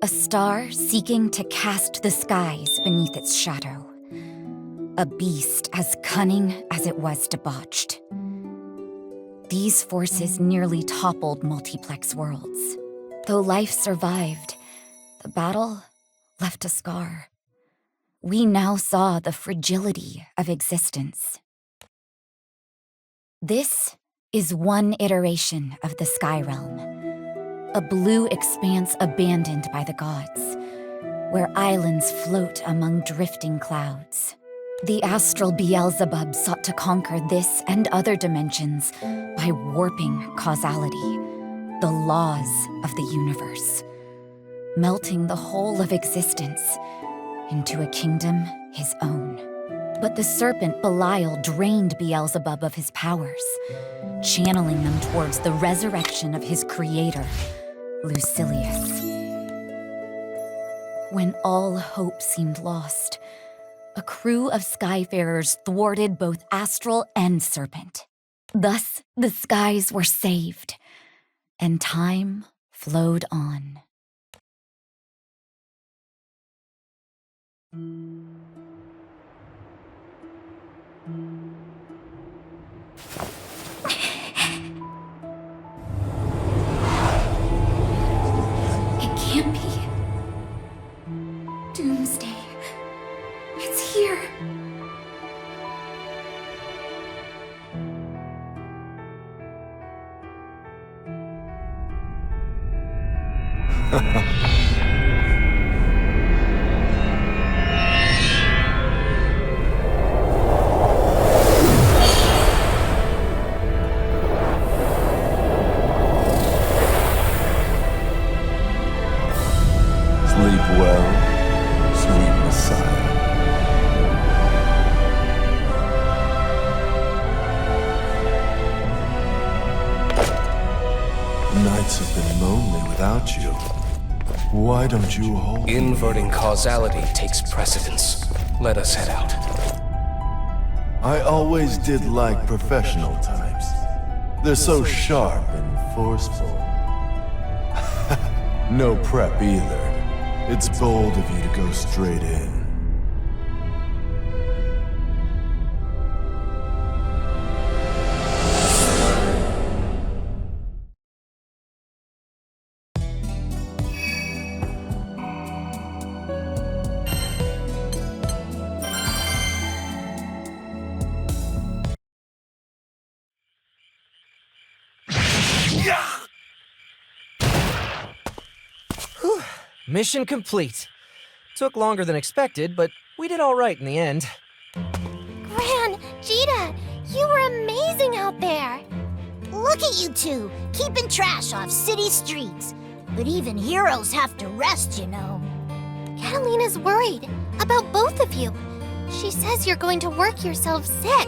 A star seeking to cast the skies beneath its shadow. A beast as cunning as it was debauched. These forces nearly toppled multiplex worlds. Though life survived, the battle left a scar. We now saw the fragility of existence. This is one iteration of the Sky Realm, a blue expanse abandoned by the gods, where islands float among drifting clouds. The astral Beelzebub sought to conquer this and other dimensions by warping causality, the laws of the universe, melting the whole of existence into a kingdom his own. But the serpent Belial drained Beelzebub of his powers, channeling them towards the resurrection of his creator, Lucilius. When all hope seemed lost, a crew of Skyfarers thwarted both Astral and Serpent. Thus, the skies were saved, and time flowed on. It can't be. Doomsday. It's here. Sleep well, sweet Messiah. Nights have been lonely without you. Why don't you hold me? Inverting causality takes precedence. Let us head out. I always did like professional types. They're so sharp and forceful. No prep either. It's bold of you to go straight in. Mission complete. Took longer than expected, but we did all right in the end. Gran, Jita, you were amazing out there. Look at you two, keeping trash off city streets. But even heroes have to rest, you know. Catalina's worried about both of you. She says you're going to work yourself sick.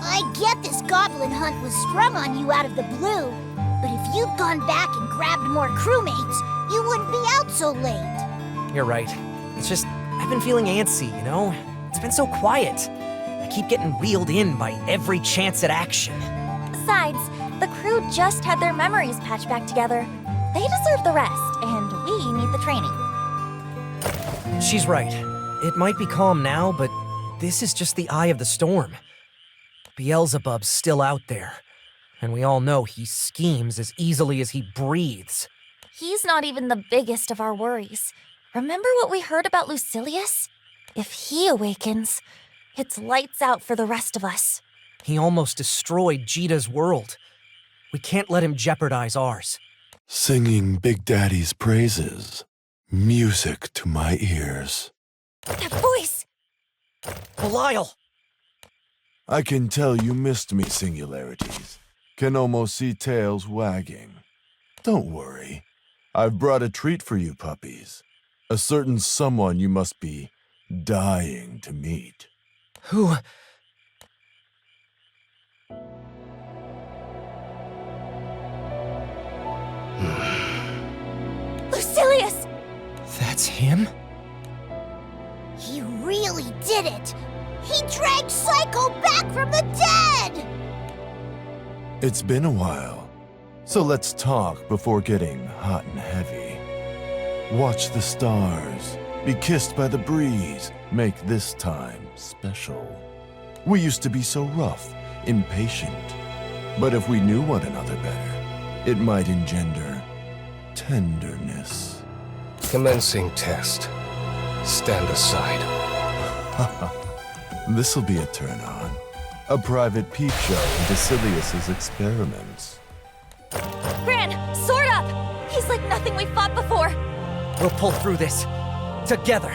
I get this goblin hunt was sprung on you out of the blue, but if you'd gone back and grabbed more crewmates, you wouldn't be out so late. You're right. It's just, I've been feeling antsy, you know? It's been so quiet. I keep getting reeled in by every chance at action. Besides, the crew just had their memories patched back together. They deserve the rest, and we need the training. She's right. It might be calm now, but this is just the eye of the storm. Beelzebub's still out there, and we all know he schemes as easily as he breathes. He's not even the biggest of our worries. Remember what we heard about Lucilius? If he awakens, it's lights out for the rest of us. He almost destroyed Jita's world. We can't let him jeopardize ours. Singing Big Daddy's praises. Music to my ears. That voice! Belial! I can tell you missed me, Singularities. Can almost see tails wagging. Don't worry. I've brought a treat for you puppies. A certain someone you must be dying to meet. Who? Lucilius! That's him? He really did it! He dragged Psycho back from the dead! It's been a while, so let's talk before getting hot and heavy. Watch the stars, be kissed by the breeze, make this time special. We used to be so rough, impatient. But if we knew one another better, it might engender tenderness. Commencing test. Stand aside. This'll be a turn-on. A private peep show into Silius's experiments. Gran, sword up! He's like nothing we've fought before. We'll pull through this. Together.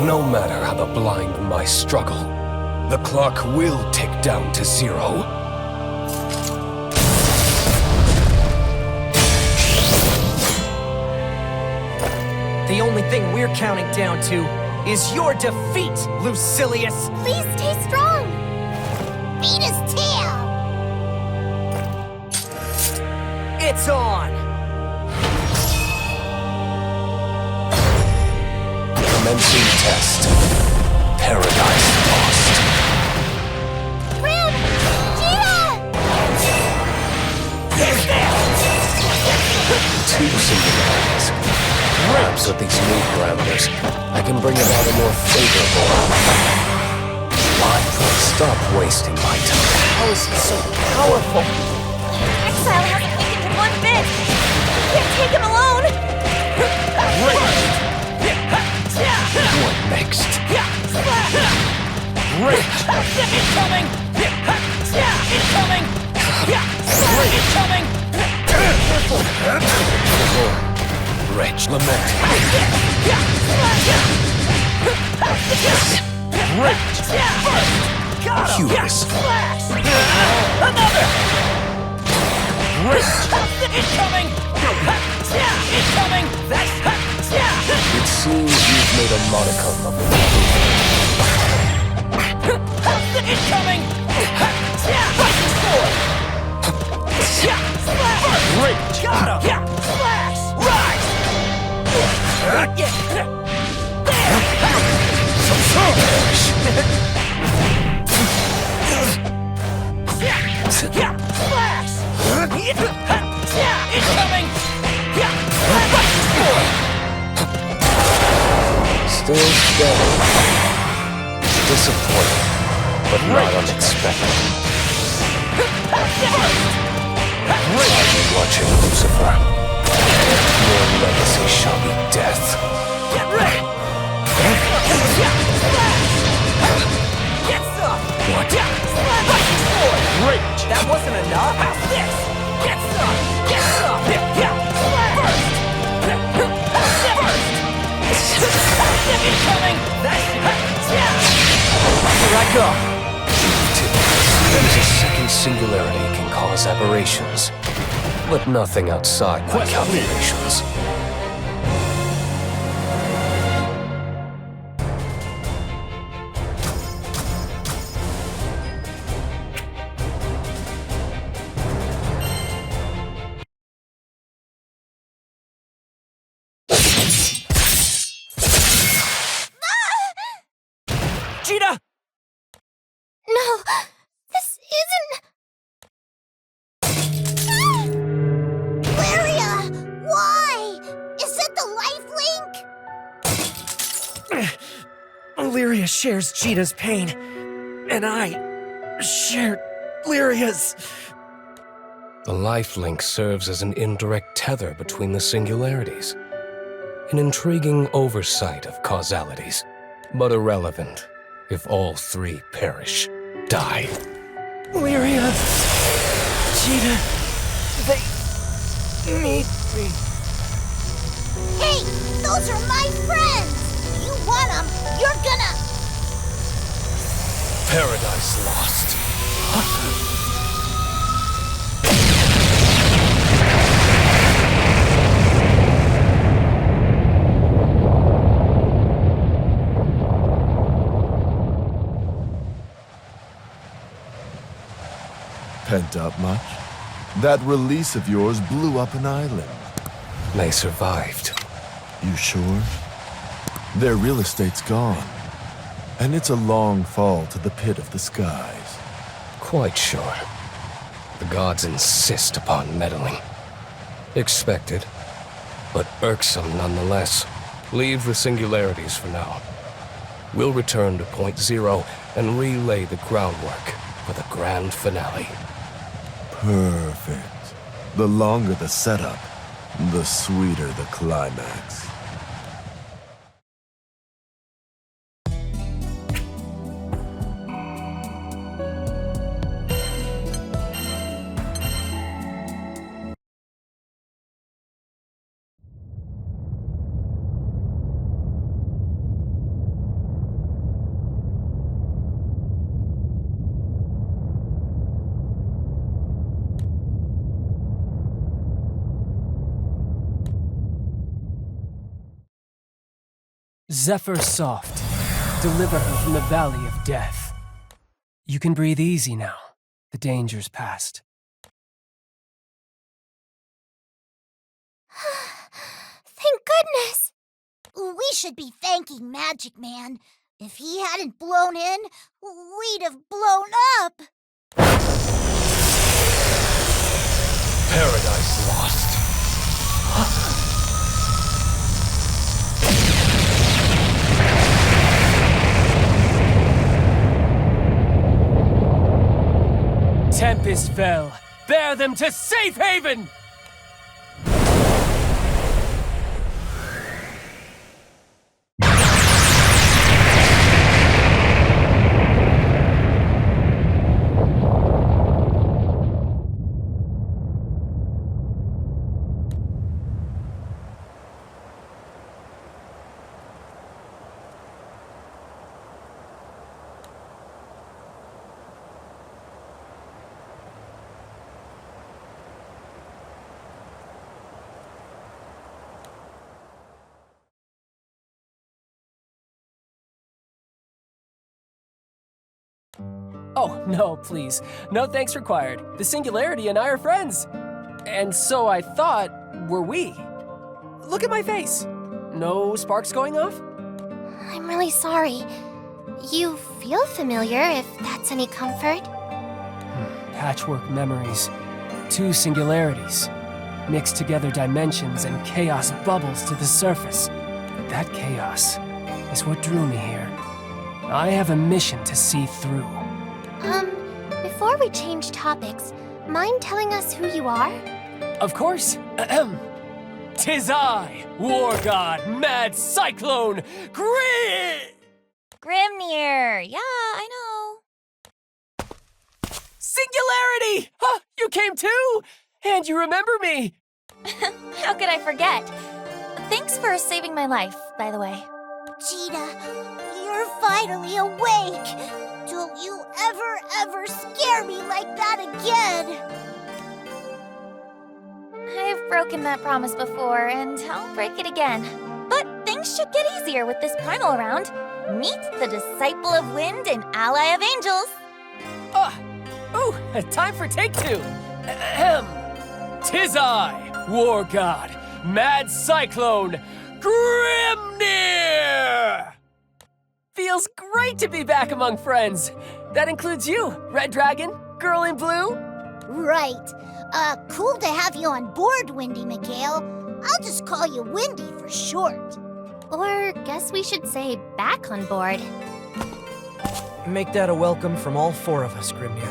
No matter how the blind mice struggle, the clock will tick down to 0. The only thing we're counting down to is your defeat, Lucilius! Please stay strong. Beat his tail. It's on! Commencing test. Paradise lost. Gran! Cheetah! Two singularities. Perhaps with these new parameters, I can bring about a more favorable outcome. Stop wasting my time. How is he so powerful? Exile hasn't weakened one bit. Can't take him alone. What next? Incoming! Incoming! Incoming! Wretch, lament. Hubris. Another! Incoming! Incoming! It seems you've made a modicum of it. Incoming! Fighting sword! Got him! Flash! Rise! Flash! Incoming! Fighting sword! Still steady. Disappointing, but not unexpected. Are you watching, Lucifer? Your legacy shall be death. Get ready! Get some! What? Fighting sword! That wasn't enough? How's this? Get some! Get some! Burst! Incoming! Here I go! There's a second singularity can cause aberrations, but nothing outside my calculations. Cheetah! No, this isn't... Lyria! Why? Is it the life link? Lyria shares Cheetah's pain, and I share Lyria's. The life link serves as an indirect tether between the singularities. An intriguing oversight of causalities, but irrelevant if all three perish, die. Lyria, Cheetah, they need me. Hey, those are my friends! You want them, you're gonna... Paradise lost. Pent up much? That release of yours blew up an island. They survived. You sure? Their real estate's gone. And it's a long fall to the pit of the skies. Quite sure. The gods insist upon meddling. Expected, but irksome nonetheless. Leave the singularities for now. We'll return to Point Zero and relay the groundwork for the grand finale. Perfect. The longer the setup, the sweeter the climax. Zephyr soft, deliver her from the valley of death. You can breathe easy now. The danger's past. Thank goodness! We should be thanking Magic Man. If he hadn't blown in, we'd have blown up. Paradise lost. Tempest fell. Bear them to safe haven! Oh, no, please. No thanks required. The Singularity and I are friends. And so I thought, were we? Look at my face. No sparks going off? I'm really sorry. You feel familiar, if that's any comfort. Patchwork memories. Two singularities. Mixed together dimensions and chaos bubbles to the surface. That chaos is what drew me here. I have a mission to see through. Before we change topics, mind telling us who you are? Of course. Ahem. 'Tis I, War God, Mad Cyclone, Grimnir, yeah, I know. Singularity! Huh, you came too! And you remember me! How could I forget? Thanks for saving my life, by the way. Cheetah, you're finally awake. Don't you ever scare me like that again. I've broken that promise before, and I'll break it again. But things should get easier with this primal round. Meet the Disciple of Wind and Ally of Angels. Time for take two. Ahem. 'Tis I, War God, Mad Cyclone, Grimnir! Feels great to be back among friends. That includes you, Red Dragon, Girl in Blue. Right. Cool to have you on board, Windy Mikhail. I'll just call you Windy for short. Or guess we should say back on board. Make that a welcome from all four of us, Grimnir.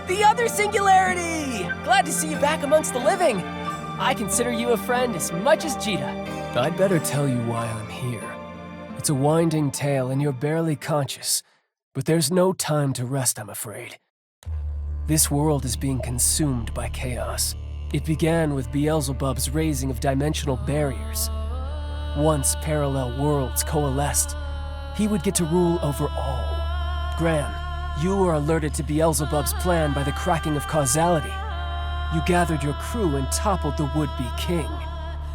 The other Singularity! Glad to see you back amongst the living. I consider you a friend as much as Jita. I'd better tell you why I'm here. It's a winding tale and you're barely conscious, but there's no time to rest, I'm afraid. This world is being consumed by chaos. It began with Beelzebub's raising of dimensional barriers. Once parallel worlds coalesced, he would get to rule over all. Gran, you were alerted to Beelzebub's plan by the cracking of causality. You gathered your crew and toppled the would-be king,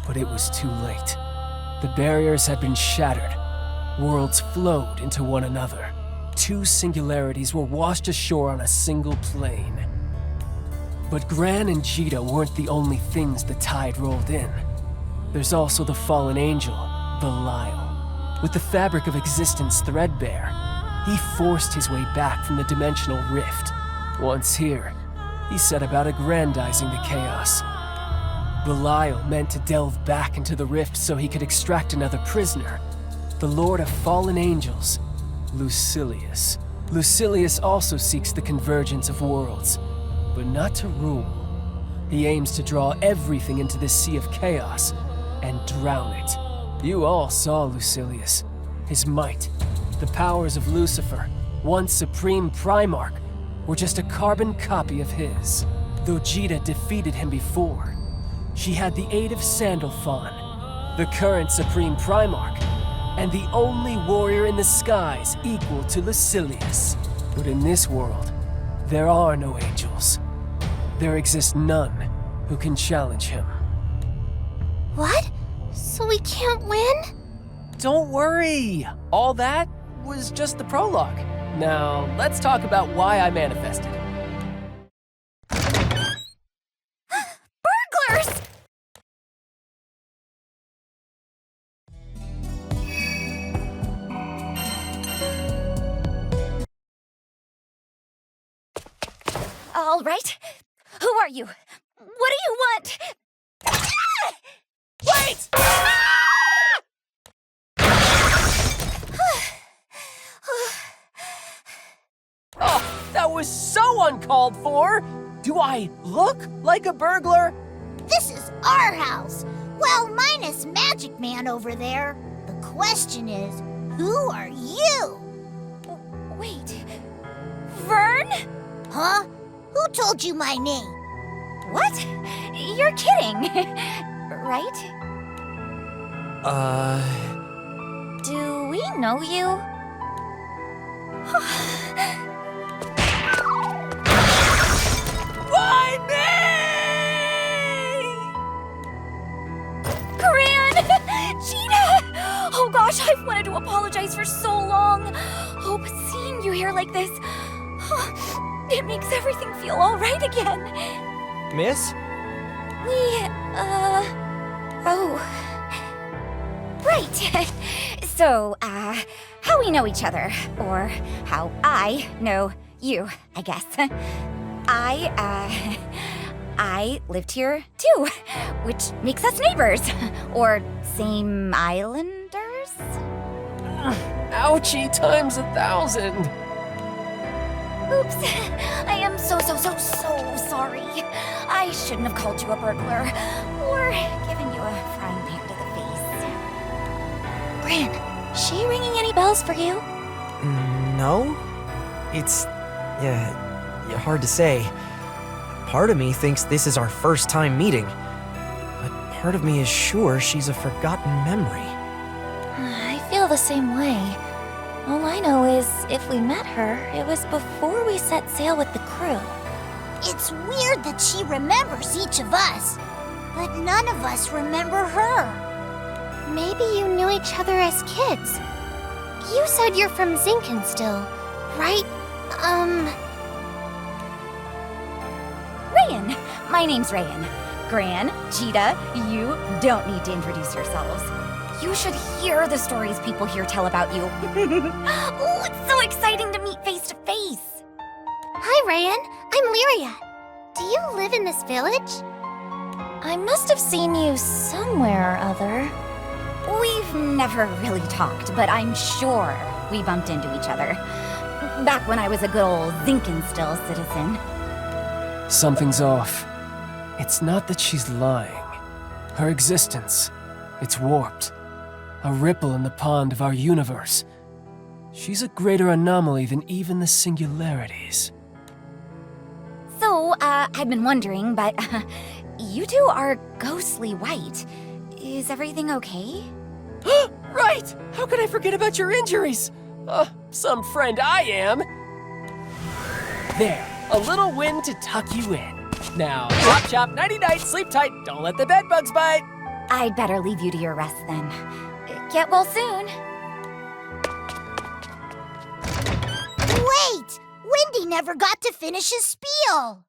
but it was too late. The barriers had been shattered. Worlds flowed into one another. Two singularities were washed ashore on a single plane. But Gran and Jita weren't the only things the tide rolled in. There's also the fallen angel, Belial. With the fabric of existence threadbare, he forced his way back from the dimensional rift. Once here, he set about aggrandizing the chaos. Belial meant to delve back into the rift so he could extract another prisoner, the Lord of Fallen Angels, Lucilius. Lucilius also seeks the convergence of worlds, but not to rule. He aims to draw everything into this sea of chaos and drown it. You all saw Lucilius, his might, the powers of Lucifer, once supreme Primarch, were just a carbon copy of his. Though Jita defeated him before, she had the aid of Sandalphon, the current supreme Primarch, and the only warrior in the skies equal to Lucilius. But in this world, there are no angels. There exists none who can challenge him. What? So we can't win? Don't worry! All that was just the prologue. Now, let's talk about why I manifested. Burglars! All right. Who are you? What do you want? Wait! Oh, that was so uncalled for! Do I look like a burglar? This is our house. Well, minus Magic Man over there. The question is, who are you? Wait. Vern? Huh? Who told you my name? What? You're kidding, right? Do we know you? Why me? Gran! Gina! Oh gosh, I've wanted to apologize for so long. Oh, but seeing you here like this, it makes everything feel all right again. Miss? Oh. Right. So, how we know each other, or how I know you, I guess. I lived here too, which makes us neighbors, or same islanders? Ouchie times 1,000. Oops. I am so sorry. I shouldn't have called you a burglar, or given you a frying pan to the face. Gran, she ringing any bells for you? No? It's, hard to say. Part of me thinks this is our first time meeting, but part of me is sure she's a forgotten memory. I feel the same way. All I know is, if we met her, it was before we set sail with the crew. It's weird that she remembers each of us, but none of us remember her. Maybe you knew each other as kids. You said you're from Zinkenstill, right? Rayan. My name's Rayan. Gran, Cheetah, you don't need to introduce yourselves. You should hear the stories people here tell about you. Oh, it's so exciting to meet face to face. Hi, Rayan. I'm Lyria. Do you live in this village? I must have seen you somewhere or other. We've never really talked, but I'm sure we bumped into each other. Back when I was a good old Zinkenstill citizen. Something's off. It's not that she's lying. Her existence, it's warped. A ripple in the pond of our universe. She's a greater anomaly than even the singularities. So, I've been wondering, but you two are ghostly white. Is everything okay? Right! How could I forget about your injuries? Some friend I am. There, a little wind to tuck you in. Now, chop chop, nighty-night, sleep tight, don't let the bed bugs bite. I'd better leave you to your rest then. Get well soon. Wait! Wendy never got to finish his spiel.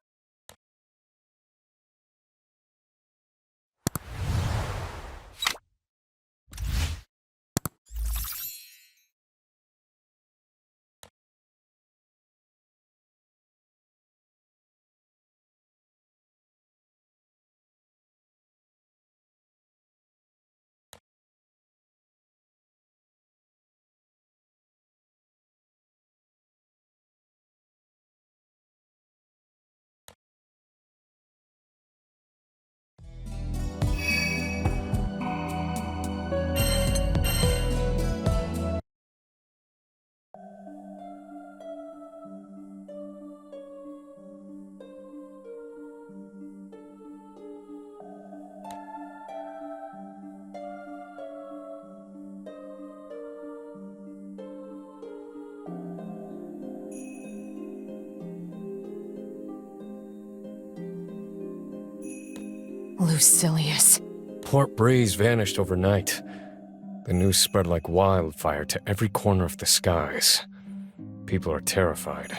Lucilius. Port Breeze vanished overnight. The news spread like wildfire to every corner of the skies. People are terrified.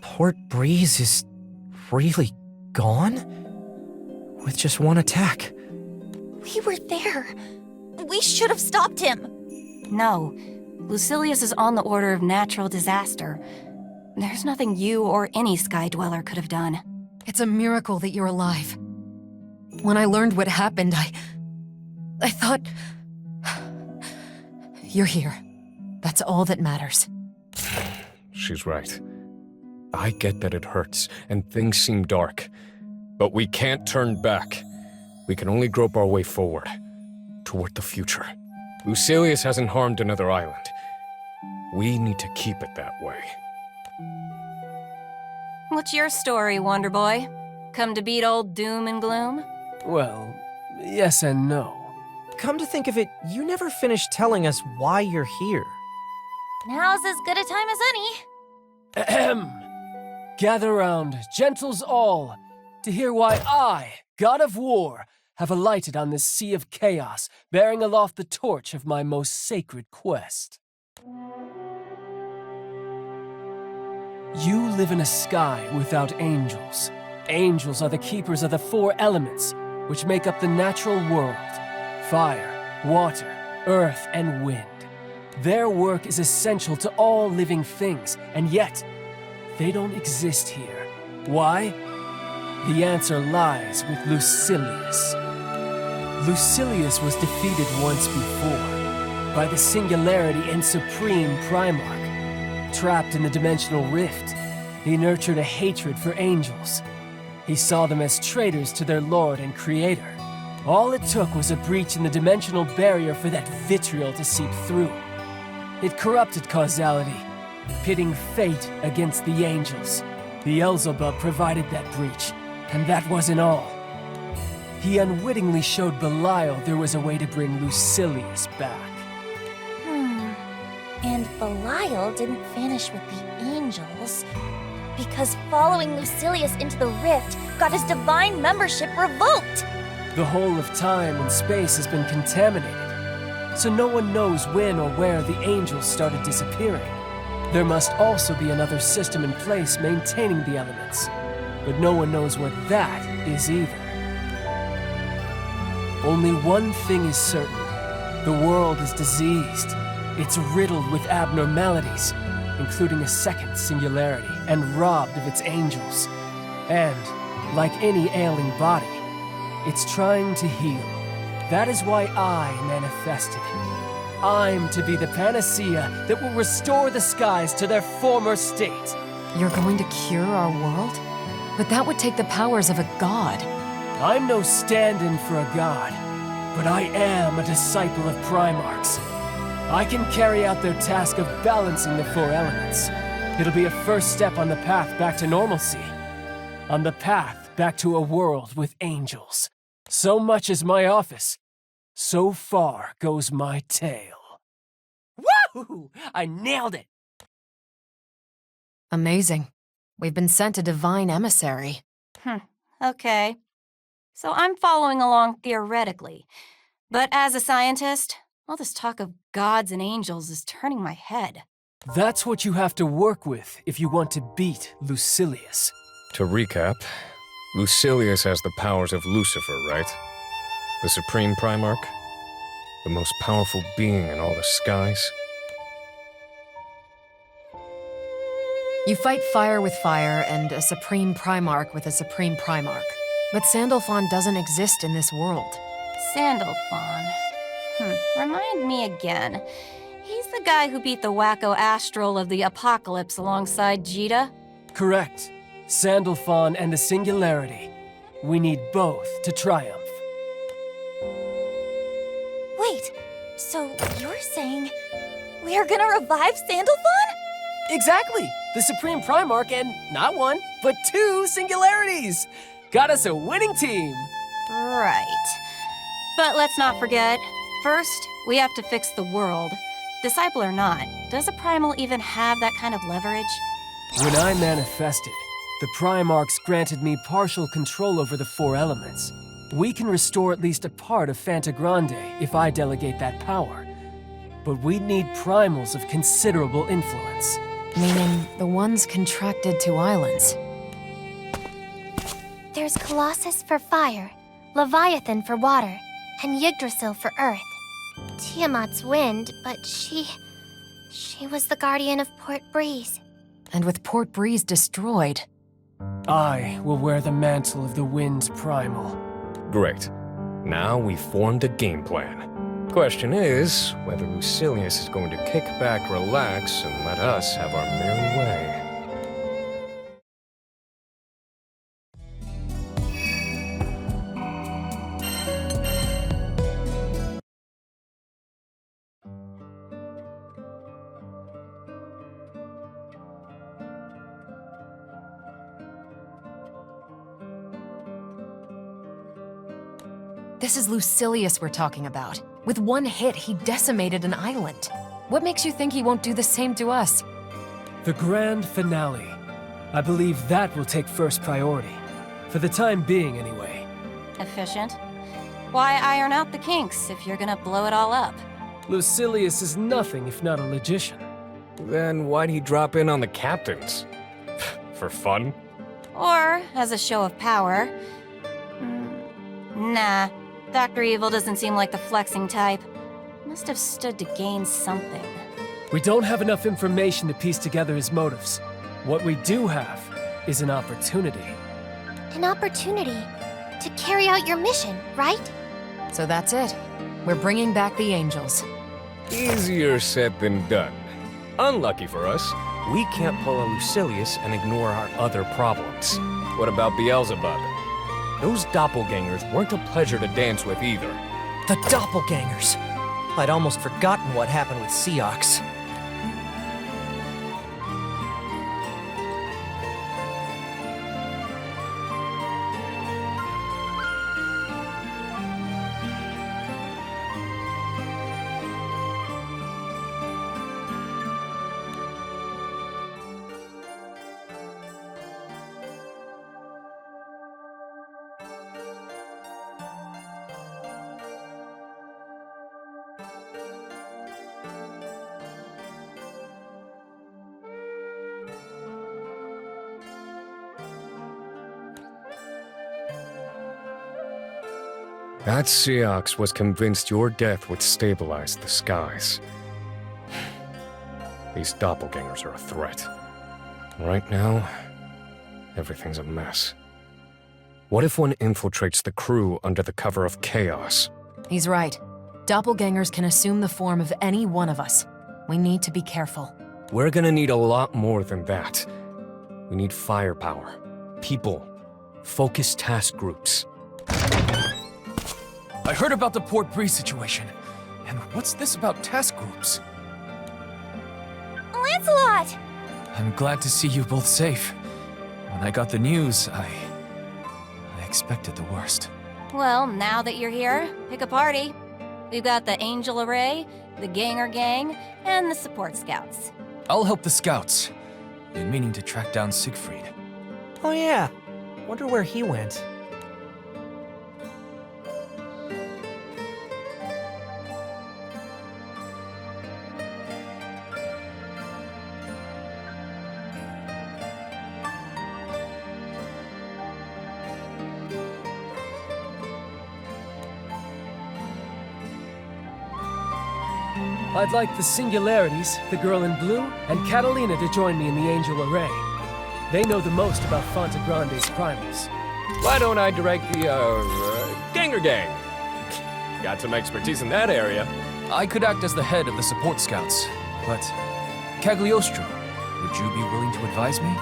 Port Breeze is really gone? With just one attack. We were there. We should have stopped him. No, Lucilius is on the order of natural disaster. There's nothing you or any Sky Dweller could have done. It's a miracle that you're alive. When I learned what happened, I thought... You're here. That's all that matters. She's right. I get that it hurts, and things seem dark. But we can't turn back. We can only grope our way forward. Toward the future. Lucilius hasn't harmed another island. We need to keep it that way. What's your story, Wonder Boy? Come to beat old doom and gloom? Well, yes and no. Come to think of it, you never finished telling us why you're here. Now's as good a time as any. Ahem. Gather round, gentles all, to hear why I, God of War, have alighted on this sea of chaos, bearing aloft the torch of my most sacred quest. You live in a sky without angels. Angels are the keepers of the four elements, which make up the natural world: fire, water, earth, and wind. Their work is essential to all living things, and yet, they don't exist here. Why? The answer lies with Lucilius. Lucilius was defeated once before, by the Singularity and Supreme Primarch. Trapped in the dimensional rift, he nurtured a hatred for angels. He saw them as traitors to their lord and creator. All it took was a breach in the dimensional barrier for that vitriol to seep through. It corrupted causality, pitting fate against the angels. Beelzebub provided that breach, and that wasn't all. He unwittingly showed Belial there was a way to bring Lucilius back. And Belial didn't vanish with the angels, because following Lucilius into the rift got his divine membership revoked. The whole of time and space has been contaminated, so no one knows when or where the angels started disappearing. There must also be another system in place maintaining the elements, but no one knows what that is either. Only one thing is certain: the world is diseased. It's riddled with abnormalities, including a second singularity, and robbed of its angels. And, like any ailing body, it's trying to heal. That is why I manifested. I'm to be the panacea that will restore the skies to their former state. You're going to cure our world? But that would take the powers of a god. I'm no stand-in for a god, but I am a disciple of Primarchs. I can carry out their task of balancing the four elements. It'll be a first step on the path back to normalcy. On the path back to a world with angels. So much is my office. So far goes my tale. Woohoo! I nailed it! Amazing. We've been sent a divine emissary. Okay. So I'm following along theoretically. But as a scientist, all this talk of gods and angels is turning my head. That's what you have to work with if you want to beat Lucilius. To recap, Lucilius has the powers of Lucifer, right? The Supreme Primarch? The most powerful being in all the skies? You fight fire with fire and a Supreme Primarch with a Supreme Primarch. But Sandalphon doesn't exist in this world. Sandalphon. Remind me again. He's the guy who beat the wacko Astral of the Apocalypse alongside Jita? Correct. Sandalphon and the Singularity. We need both to triumph. Wait, so you're saying we are gonna revive Sandalphon? Exactly! The Supreme Primarch and not one, but two Singularities! Got us a winning team! Right. But let's not forget, first, we have to fix the world. Disciple or not, does a Primal even have that kind of leverage? When I manifested, the Primarchs granted me partial control over the four elements. We can restore at least a part of Fanta Grande if I delegate that power. But we'd need primals of considerable influence. Meaning the ones contracted to islands. There's Colossus for fire, Leviathan for water, and Yggdrasil for earth. Tiamat's wind, but she was the guardian of Port Breeze. And with Port Breeze destroyed, I will wear the mantle of the Wind's primal. Great. Now we've formed a game plan. Question is, whether Lucilius is going to kick back, relax, and let us have our merry way. this is Lucilius we're talking about. With one hit, he decimated an island. What makes you think he won't do the same to us? The grand finale. I believe that will take first priority. For the time being, anyway. Efficient. Why iron out the kinks if you're gonna blow it all up? Lucilius is nothing if not a logician. Then why'd he drop in on the captains? For fun? Or as a show of power. Nah, Dr. Evil doesn't seem like the flexing type. Must have stood to gain something. We don't have enough information to piece together his motives. What we do have is an opportunity. An opportunity to carry out your mission, right? So that's it. We're bringing back the angels. Easier said than done. Unlucky for us, we can't pull a Lucilius and ignore our other problems. What about Beelzebub? Those doppelgangers weren't a pleasure to dance with either. The doppelgangers! I'd almost forgotten what happened with Seox. That Seox was convinced your death would stabilize the skies. These doppelgangers are a threat. Right now, everything's a mess. What if one infiltrates the crew under the cover of chaos? He's right. Doppelgangers can assume the form of any one of us. We need to be careful. We're gonna need a lot more than that. We need firepower, people, focused task groups. I heard about the Port Breeze situation. And what's this about task groups? Lancelot! I'm glad to see you both safe. When I got the news, I expected the worst. Well, now that you're here, pick a party. We've got the Angel Array, the Ganger Gang, and the Support Scouts. I'll help the scouts. Been meaning to track down Siegfried. Oh yeah, wonder where he went. I'd like the Singularities, the Girl in Blue, and Catalina to join me in the Angel Array. They know the most about Fanta Grande's primals. Why don't I direct the, Ganger Gang? Got some expertise in that area. I could act as the head of the support scouts, but Cagliostro, would you be willing to advise me?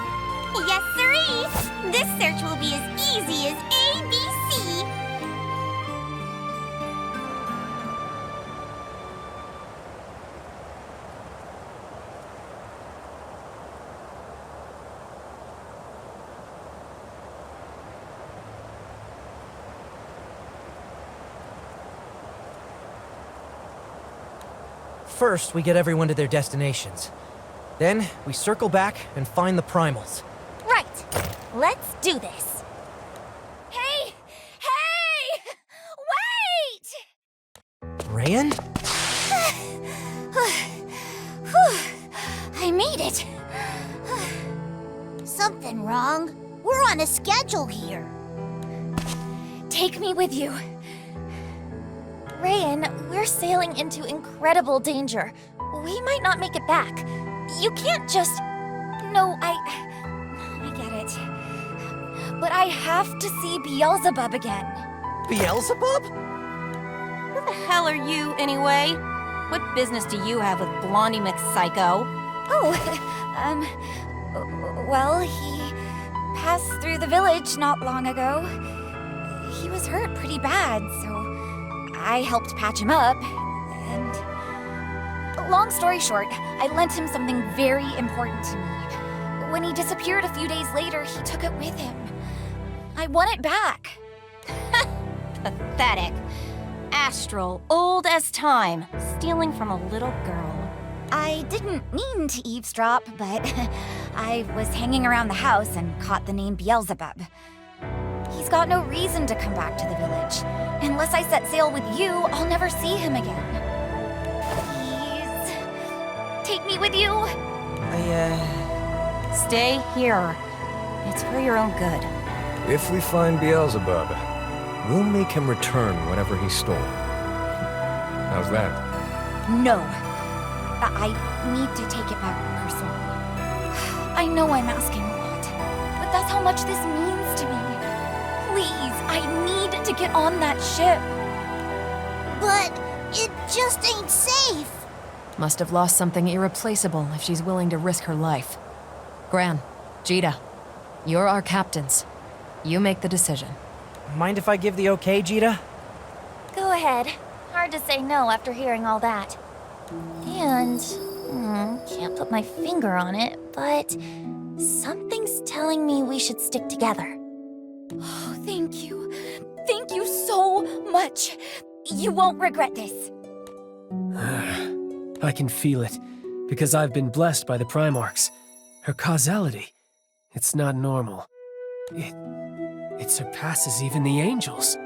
Yes, sirree! This search will be as easy as ABC! First, we get everyone to their destinations. Then, we circle back and find the primals. Right! Let's do this! Hey! Hey! Rayan? I made it. Something wrong? We're on a schedule here. Take me with you. Rayan, we're sailing into incredible danger. We might not make it back. You can't just... No, I get it. But I have to see Beelzebub again. Beelzebub? Who the hell are you, anyway? What business do you have with Blondie McPsycho? Oh, well, he passed through the village not long ago. He was hurt pretty bad, so I helped patch him up, and... Long story short, I lent him something very important to me. When he disappeared a few days later, he took it with him. I want it back. Pathetic. Astral, old as time, stealing from a little girl. I didn't mean to eavesdrop, but I was hanging around the house and caught the name Beelzebub. He's got no reason to come back to the village. Unless I set sail with you, I'll never see him again. Please, take me with you. Stay here. It's for your own good. If we find Beelzebub, we'll make him return whatever he stole. How's that? No. I need to take it back personally. I know I'm asking a lot, but that's how much this means to me. Please, I need to get on that ship. But it just ain't safe. Must have lost something irreplaceable if she's willing to risk her life. Gran, Jita, you're our captains. You make the decision. Mind if I give the okay, Jita? Go ahead. Hard to say no after hearing all that. And, can't put my finger on it, but something's telling me we should stick together. Oh, thank you. Thank you so much. You won't regret this. I can feel it, because I've been blessed by the Primarchs. Her causality, it's not normal. It surpasses even the angels.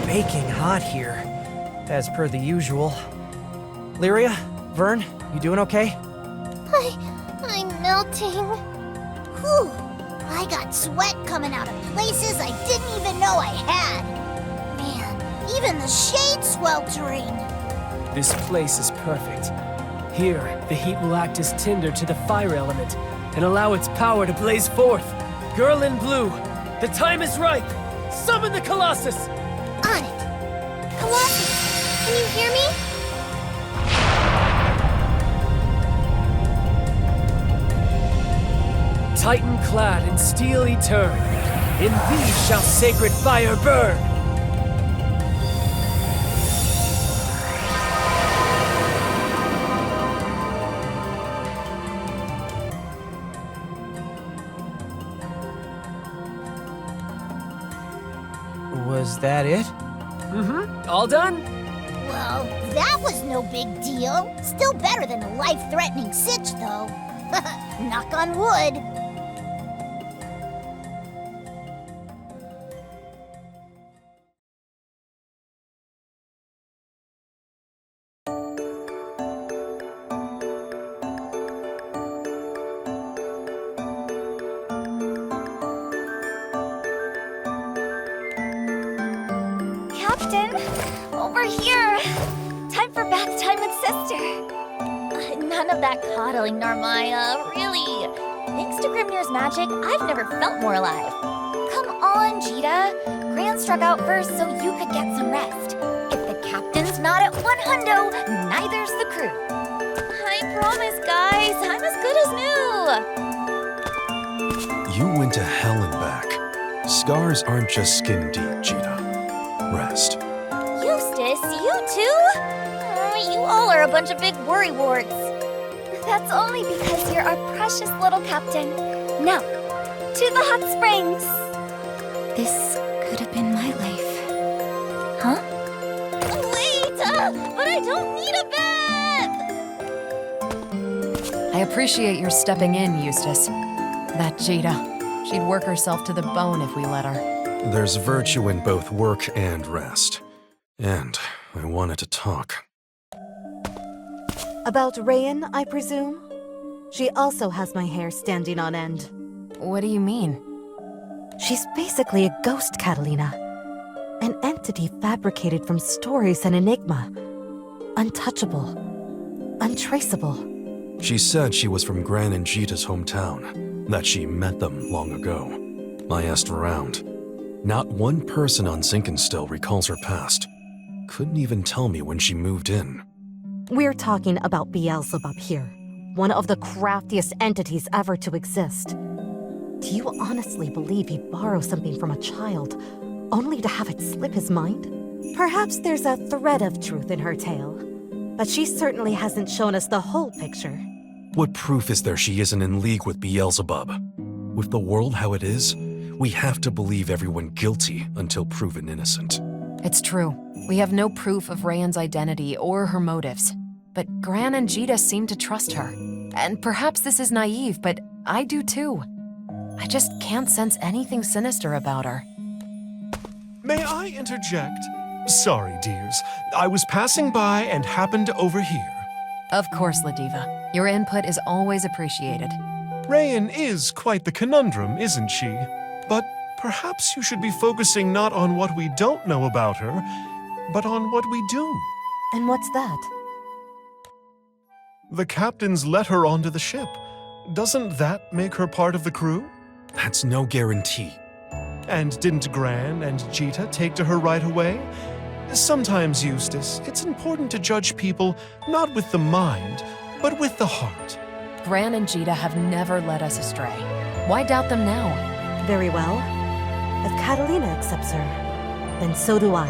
Baking hot here, as per the usual. Lyria, Vern, you doing okay? I'm melting. Whew, I got sweat coming out of places I didn't even know I had. Man, even the shade's sweltering. This place is perfect. Here, the heat will act as tinder to the fire element and allow its power to blaze forth. Girl in blue, the time is ripe. Summon the Colossus! On it. Colossus, can you hear me? Titan clad in steel etern, in thee shall sacred fire burn! Was that it? Mm-hmm. All done? Well, that was no big deal. Still better than a life-threatening sitch, though. Knock on wood. Captain, over here. Time for bath time with sister. None of that coddling, Narmaya, really. Thanks to Grimnir's magic, I've never felt more alive. Come on, Jita. Gran struck out first so you could get some rest. If the captain's not at 100, neither's the crew. I promise, guys, I'm as good as new. You went to hell and back. Scars aren't just skin deep, Jita. Rest. Eustace, you too? You all are a bunch of big worrywarts. That's only because you're our precious little captain. Now, to the hot springs. This could have been my life. Huh? Wait, but I don't need a bath! I appreciate your stepping in, Eustace. That Jita. She'd work herself to the bone if we let her. There's virtue in both work and rest. And I wanted to talk. About Rayan, I presume? She also has my hair standing on end. What do you mean? She's basically a ghost, Catalina. An entity fabricated from stories and enigma. Untouchable. Untraceable. She said she was from Gran and Jita's hometown, that she met them long ago. I asked around. Not one person on Sinkenstill recalls her past. Couldn't even tell me when she moved in. We're talking about Beelzebub here, one of the craftiest entities ever to exist. Do you honestly believe he'd borrow something from a child, only to have it slip his mind? Perhaps there's a thread of truth in her tale, but she certainly hasn't shown us the whole picture. What proof is there she isn't in league with Beelzebub? With the world how it is, we have to believe everyone guilty until proven innocent. It's true. We have no proof of Rayan's identity or her motives. But Gran and Jita seem to trust her. And perhaps this is naive, but I do too. I just can't sense anything sinister about her. May I interject? Sorry, dears. I was passing by and happened to overhear. Of course, Ladiva. Your input is always appreciated. Rayan is quite the conundrum, isn't she? But perhaps you should be focusing not on what we don't know about her, but on what we do. And what's that? The captains let her onto the ship. Doesn't that make her part of the crew? That's no guarantee. And didn't Gran and Jita take to her right away? Sometimes, Eustace, it's important to judge people not with the mind, but with the heart. Gran and Jita have never led us astray. Why doubt them now? Very well. If Catalina accepts her, then so do I.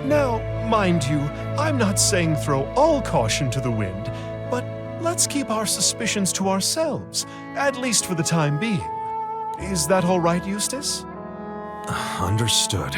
Now, mind you, I'm not saying throw all caution to the wind, but let's keep our suspicions to ourselves, at least for the time being. Is that all right, Eustace? Understood.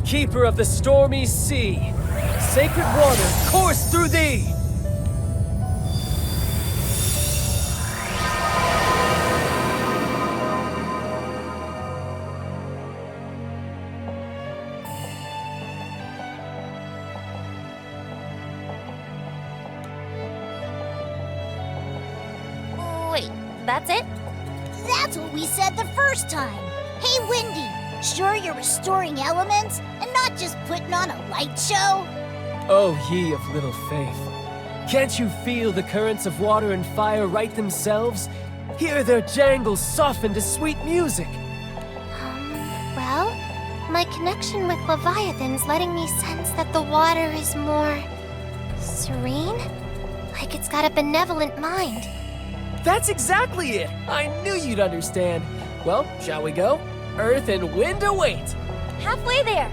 keeper of the stormy sea. Sacred water course through thee! Wait, that's it? That's what we said the first time. Hey, Windy, sure you're restoring elements and not just putting on a light show? Oh, ye of little faith. Can't you feel the currents of water and fire right themselves? Hear their jangles soften to sweet music. Well, my connection with Leviathan's letting me sense that the water is more serene? Like it's got a benevolent mind. That's exactly it! I knew you'd understand. Well, shall we go? Earth and wind await! Halfway there.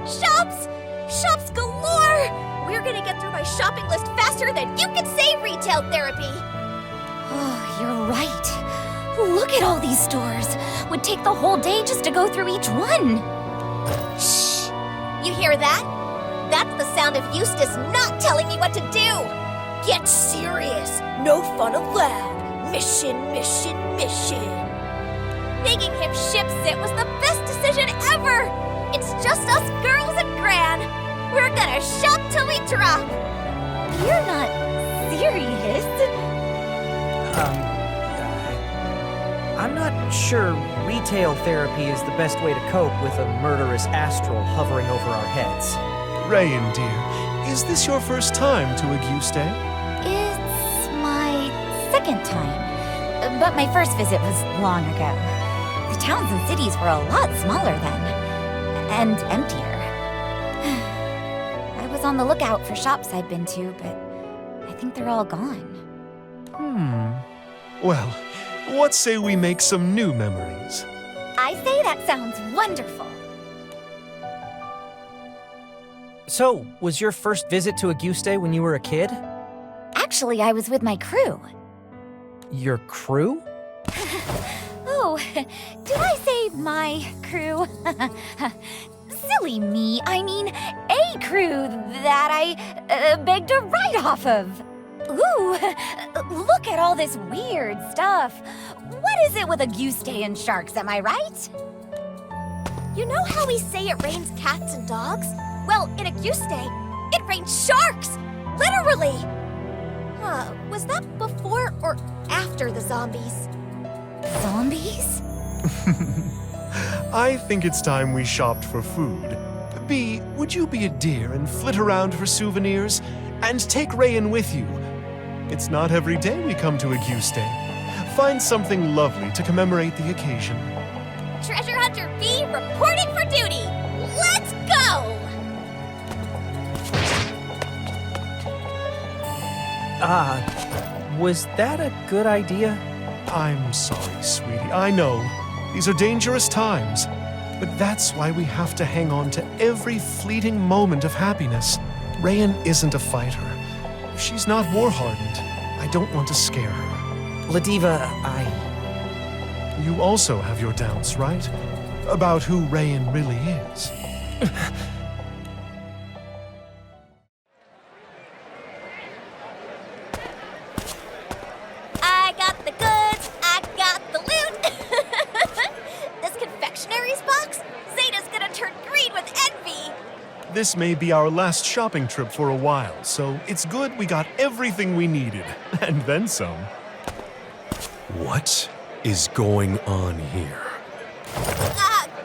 Shops! Shops galore! We're gonna get through my shopping list faster than you can say retail therapy! Oh, you're right. Look at all these stores. Would take the whole day just to go through each one. Shh! You hear that? That's the sound of Eustace not telling me what to do! Get serious! No fun allowed! Mission, mission, mission! Making him ship sit was the best decision ever! It's just us girls and Gran. We're gonna shop till we drop. You're not serious. I'm not sure retail therapy is the best way to cope with a murderous astral hovering over our heads. Rayan, dear, is this your first time to Auguste? It's my second time, but my first visit was long ago. The towns and cities were a lot smaller then, and emptier. I was on the lookout for shops I'd been to, but I think they're all gone. Well, what say we make some new memories? I say that sounds wonderful. So, was your first visit to Auguste when you were a kid? Actually, I was with my crew. Your crew? Oh, did I say my crew? Silly me. I mean, a crew that I begged a ride off of. Ooh, look at all this weird stuff. What is it with Auguste and sharks, am I right? You know how we say it rains cats and dogs? Well, in Auguste, it rains sharks! Literally! Was that before or after the zombies? Zombies? I think it's time we shopped for food. Bee, would you be a dear and flit around for souvenirs? And take Rayan with you. It's not every day we come to Auguste. Find something lovely to commemorate the occasion. Treasure Hunter B reporting for duty! Let's go! Was that a good idea? I'm sorry, sweetie. I know. These are dangerous times. But that's why we have to hang on to every fleeting moment of happiness. Rayan isn't a fighter. She's not war-hardened. I don't want to scare her. Ladiva, You also have your doubts, right? About who Rayan really is. I got the goods, I got the loot. This confectionaries box? Zeta's gonna turn green with envy. This may be our last shopping trip for a while, so it's good we got everything we needed, and then some. What is going on here?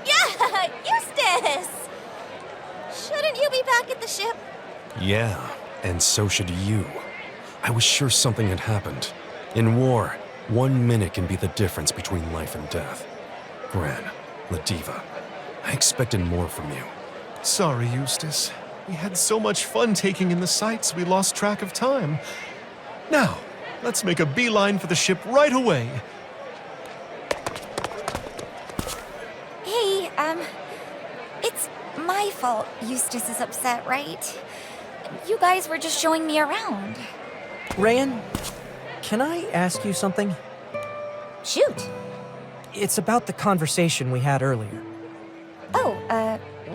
Yeah, Eustace! Shouldn't you be back at the ship? Yeah, and so should you. I was sure something had happened. In war, 1 minute can be the difference between life and death. Gran, La Diva, I expected more from you. Sorry, Eustace. We had so much fun taking in the sights, we lost track of time. Now, let's make a beeline for the ship right away. Hey, it's my fault Eustace is upset, right? You guys were just showing me around. Rayan, can I ask you something? Shoot. It's about the conversation we had earlier. Oh,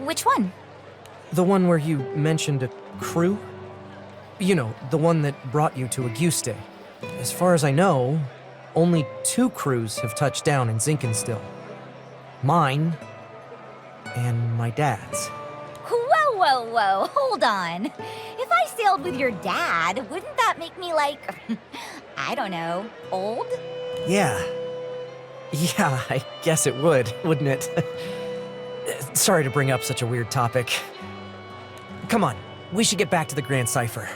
which one? The one where you mentioned a crew? You know, the one that brought you to Auguste. As far as I know, only 2 crews have touched down in Zinkenstill. Mine and my dad's. Whoa, whoa, whoa, hold on. If I sailed with your dad, wouldn't that make me like, I don't know, old? Yeah, I guess it would, wouldn't it? Sorry to bring up such a weird topic. Come on, we should get back to the Grand Cipher.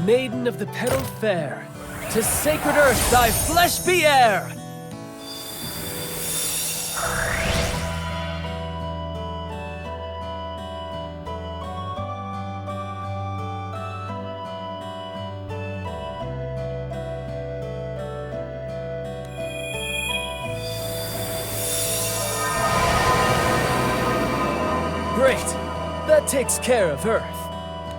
Maiden of the petal fair, to sacred earth thy flesh be heir! Great! That takes care of Earth.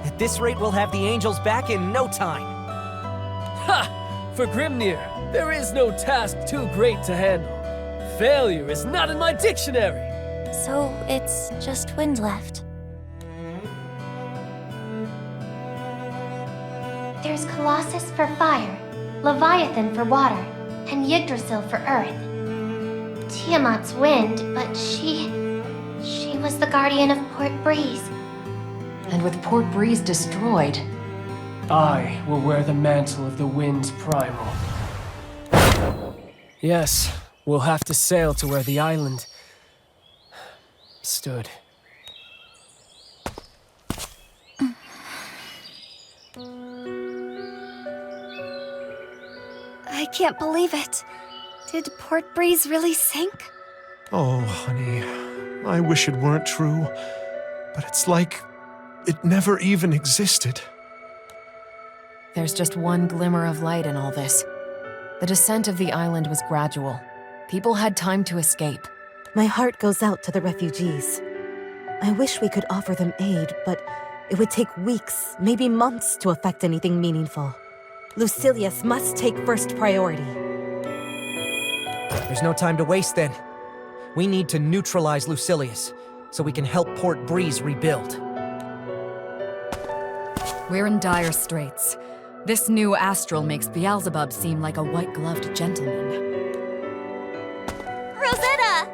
At this rate, we'll have the angels back in no time. Ha! For Grimnir, there is no task too great to handle. Failure is not in my dictionary! So it's just wind left. There's Colossus for fire, Leviathan for water, and Yggdrasil for earth. Tiamat's wind, but she was the guardian of Port Breeze. And with Port Breeze destroyed, I will wear the mantle of the wind's primal. Yes, we'll have to sail to where the island stood. I can't believe it. Did Port Breeze really sink? Oh, honey, I wish it weren't true, but it's like it never even existed. there's just one glimmer of light in all this. The descent of the island was gradual. People had time to escape. My heart goes out to the refugees. I wish we could offer them aid, but it would take weeks, maybe months, to effect anything meaningful. Lucilius must take first priority. There's no time to waste then. We need to neutralize Lucilius, so we can help Port Breeze rebuild. We're in dire straits. This new astral makes Beelzebub seem like a white-gloved gentleman. Rosetta!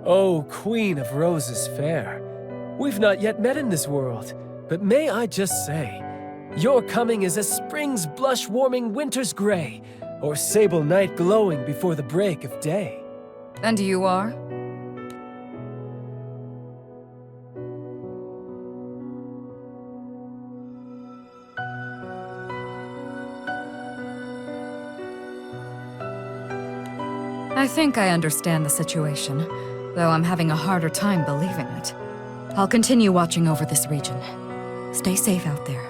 Oh, Queen of Roses fair, we've not yet met in this world, but may I just say, your coming is as spring's blush-warming winter's gray, or sable night glowing before the break of day. And you are? I think I understand the situation, though I'm having a harder time believing it. I'll continue watching over this region. Stay safe out there.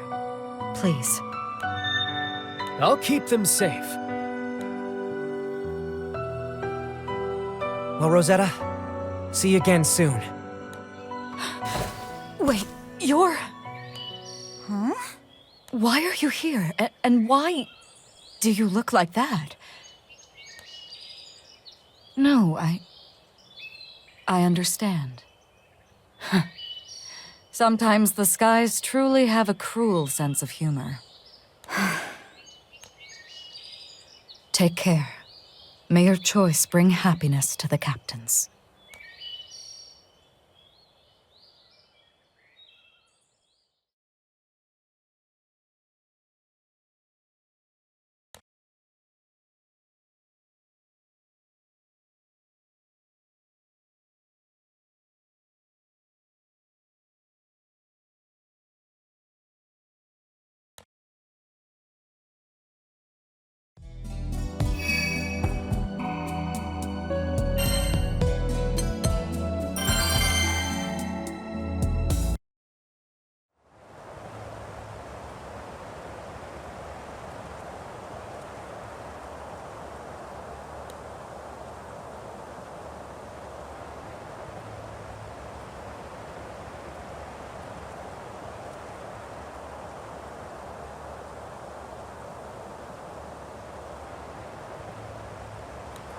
Please. I'll keep them safe. Well, Rosetta, see you again soon. Wait, you're... Huh? Why are you here? And why do you look like that? No, I understand. Sometimes the skies truly have a cruel sense of humor. Take care. May your choice bring happiness to the captains.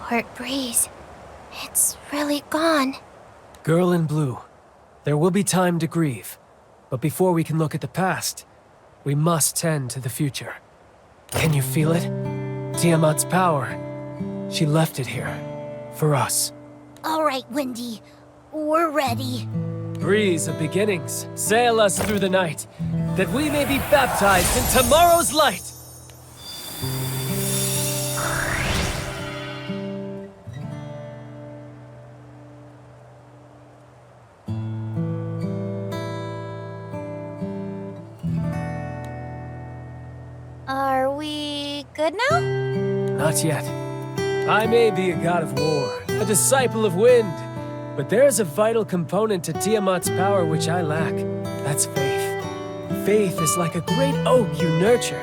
Port Breeze. It's really gone. Girl in blue, there will be time to grieve, but before we can look at the past, we must tend to the future. Can you feel it? Tiamat's power. She left it here. For us. All right, Windy. We're ready. Breeze of beginnings, sail us through the night, that we may be baptized in tomorrow's light! Are we good now? Not yet. I may be a god of war, a disciple of wind, but there's a vital component to Tiamat's power which I lack. That's faith. Faith is like a great oak you nurture.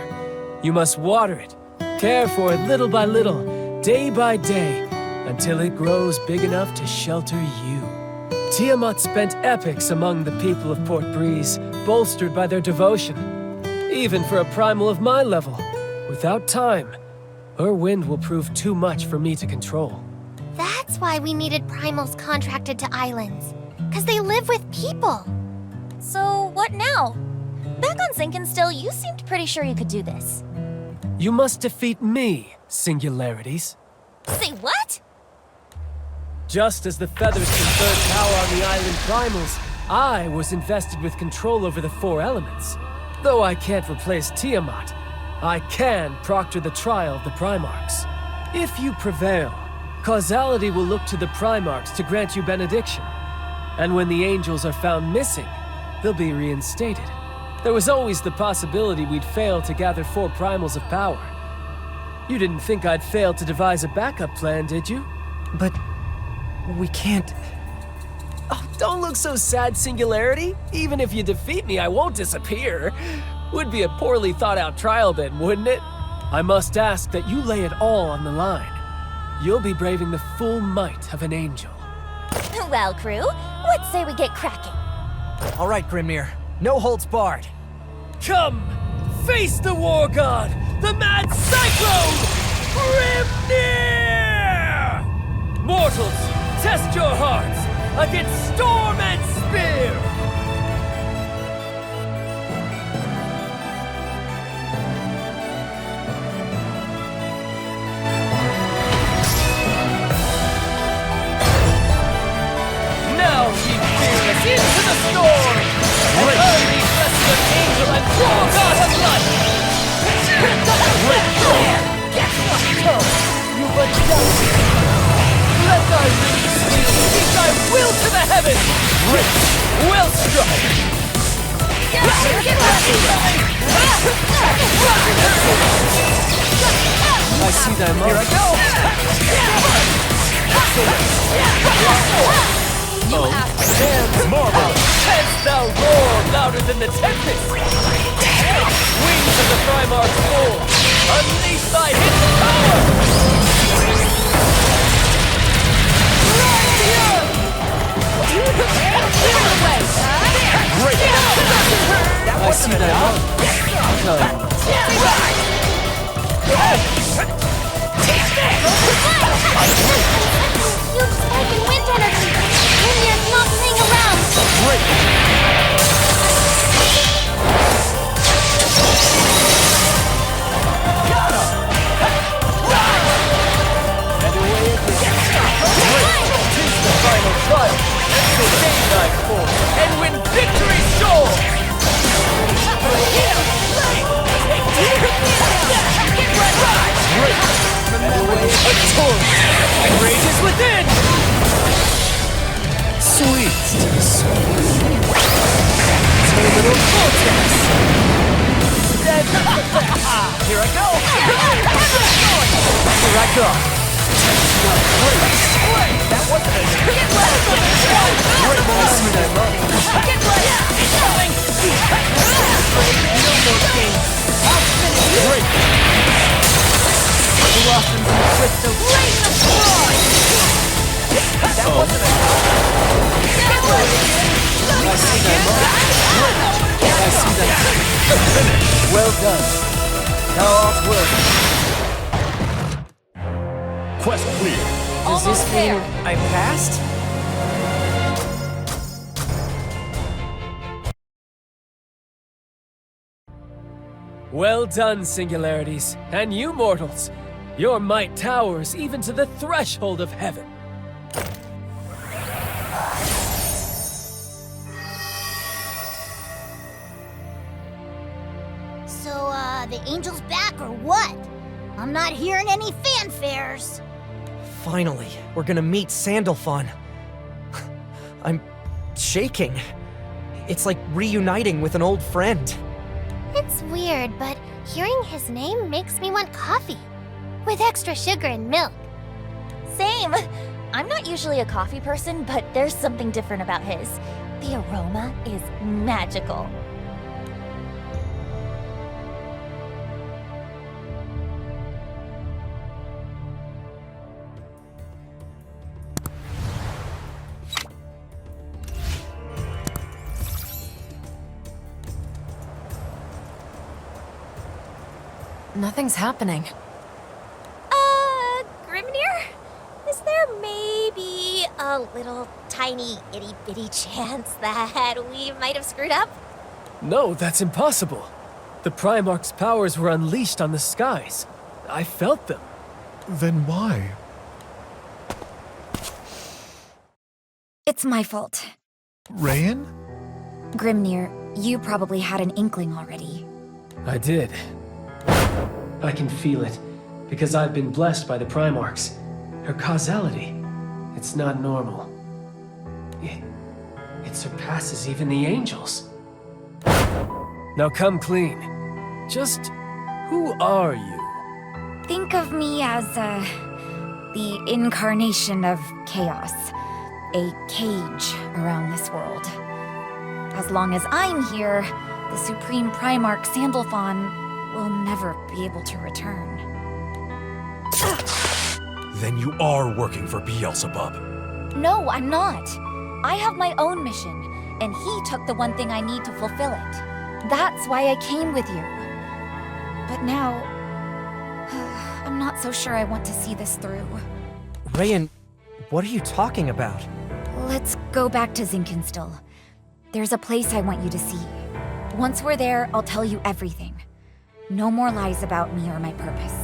You must water it, care for it little by little, day by day, until it grows big enough to shelter you. Tiamat spent epochs among the people of Port Breeze, bolstered by their devotion. Even for a primal of my level, without time, her wind will prove too much for me to control. That's why we needed primals contracted to islands. 'Cause they live with people. So, what now? Back on Sinkin still, you seemed pretty sure you could do this. You must defeat me, singularities. Say what? Just as the feathers conferred power on the island primals, I was invested with control over the four elements. Though I can't replace Tiamat, I can proctor the trial of the Primarchs. If you prevail, causality will look to the Primarchs to grant you benediction. And when the angels are found missing, they'll be reinstated. There was always the possibility we'd fail to gather four primals of power. You didn't think I'd fail to devise a backup plan, did you? But we can't... Oh, don't look so sad, Singularity. Even if you defeat me, I won't disappear. Would be a poorly thought out trial then, wouldn't it? I must ask that you lay it all on the line. You'll be braving the full might of an angel. Well, crew, what say we get cracking? All right, Grimnir. No holds barred. Come! Face the war god! The mad cyclone! Grimnir! Mortals, test your hearts against storm and spear! storm! And earn the blessing of angel and true god of light! Get what comes! You but doubt! Let thy wings steal, speak thy will to the heavens! Great will strike! I see thy mark. Here I go! You damn marvel! Canst thou roar louder than the tempest? Wings of the Primarch's fall! Unleash thy hidden power! Rise the earth! Clear the way! Great! I see thy mark. You've spoken wind energy! Grimnir's not playing around! Great! Got him! And away it is! Great! 'Tis the final trial! So gain thy force, and win victory sure! Great! And away a torch! Rage is within! Sweet! Terminal vortex! Here I go! Here I go! Great! That wasn't a... Get ready! Great! I see that love! Get ready! It's coming! No more games! I'll finish you! Great! Blossoms in the twist of rain of blood! That wasn't a... Get ready! I see that love! Great! I see that... Finish! Well done! Thou art worthy. Quest clear. Does this mean I passed? Well done, singularities, and you mortals. Your might towers even to the threshold of heaven. So, the angel's back or what? I'm not hearing any fanfares. Finally, we're gonna meet Sandalphon. I'm shaking. It's like reuniting with an old friend. It's weird, but hearing his name makes me want coffee. With extra sugar and milk. Same. I'm not usually a coffee person, but there's something different about his. The aroma is magical. Nothing's happening. Grimnir? Is there maybe a little tiny itty-bitty chance that we might have screwed up? No, that's impossible. The Primarch's powers were unleashed on the skies. I felt them. Then why? It's my fault. Rayan? Grimnir, you probably had an inkling already. I did. I can feel it, because I've been blessed by the Primarchs. Her causality, it's not normal. It surpasses even the angels. Now come clean. Just who are you? Think of me as, the incarnation of chaos. A cage around this world. As long as I'm here, the Supreme Primarch Sandalphon will never be able to return. Then you are working for Beelzebub. No, I'm not. I have my own mission, and he took the one thing I need to fulfill it. That's why I came with you. But now, I'm not so sure I want to see this through. Rayan, what are you talking about? Let's go back to Zinkenstill. There's a place I want you to see. Once we're there, I'll tell you everything. No more lies about me or my purpose.